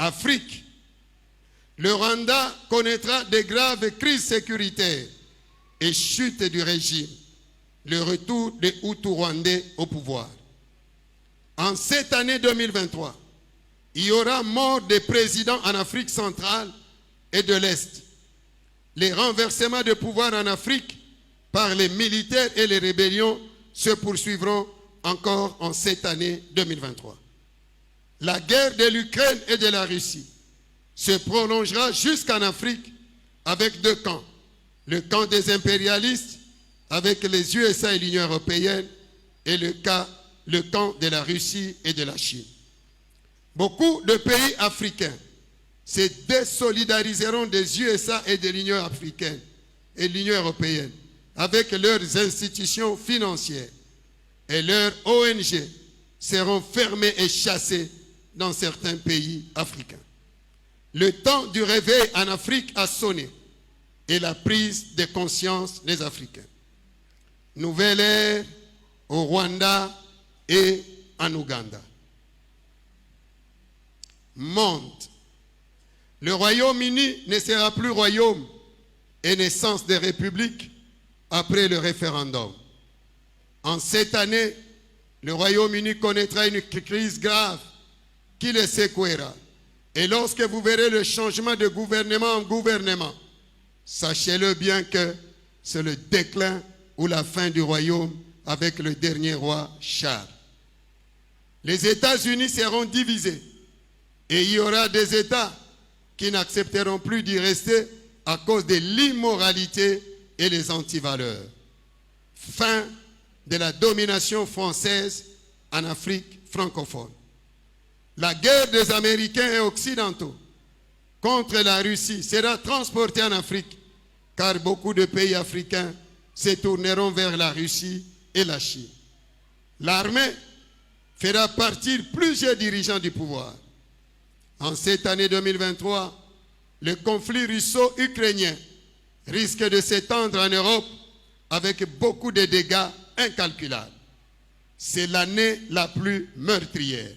Afrique. Le Rwanda connaîtra de graves crises sécuritaires et chute du régime. Le retour des Hutus rwandais au pouvoir. En cette année 2023, il y aura mort des présidents en Afrique centrale et de l'Est. Les renversements de pouvoir en Afrique par les militaires et les rébellions se poursuivront encore en cette année 2023. La guerre de l'Ukraine et de la Russie se prolongera jusqu'en Afrique avec deux camps. Le camp des impérialistes avec les USA et l'Union européenne et le camp de la Russie et de la Chine. Beaucoup de pays africains se désolidariseront des USA et de l'Union africaine et l'Union européenne avec leurs institutions financières et leurs ONG seront fermées et chassées dans certains pays africains. Le temps du réveil en Afrique a sonné et la prise de conscience des Africains. Nouvelle ère au Rwanda et en Ouganda. Monde. Le Royaume-Uni ne sera plus royaume et naissance des républiques après le référendum. En cette année, le Royaume-Uni connaîtra une crise grave qui le secouera. Et lorsque vous verrez le changement de gouvernement en gouvernement, sachez-le bien que c'est le déclin ou la fin du royaume avec le dernier roi Charles. Les États-Unis seront divisés et il y aura des États qui n'accepteront plus d'y rester à cause de l'immoralité et les antivaleurs. Fin de la domination française en Afrique francophone. La guerre des Américains et Occidentaux contre la Russie sera transportée en Afrique, car beaucoup de pays africains se tourneront vers la Russie et la Chine. L'armée fera partir plusieurs dirigeants du pouvoir. En cette année 2023, le conflit russo-ukrainien risque de s'étendre en Europe avec beaucoup de dégâts incalculables. C'est l'année la plus meurtrière.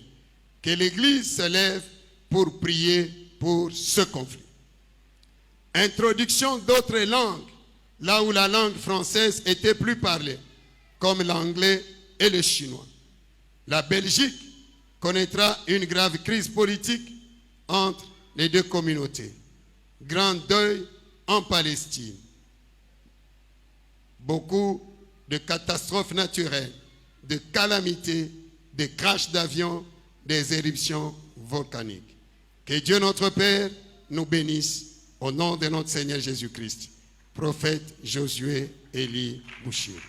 Que l'Église se lève pour prier pour ce conflit. Introduction d'autres langues, là où la langue française était plus parlée, comme l'anglais et le chinois. La Belgique connaîtra une grave crise politique entre les deux communautés. Grand deuil en Palestine. Beaucoup de catastrophes naturelles, de calamités, de crashs d'avions, des éruptions volcaniques. Que Dieu notre Père nous bénisse au nom de notre Seigneur Jésus-Christ. Prophète Josué Élie Bouchir.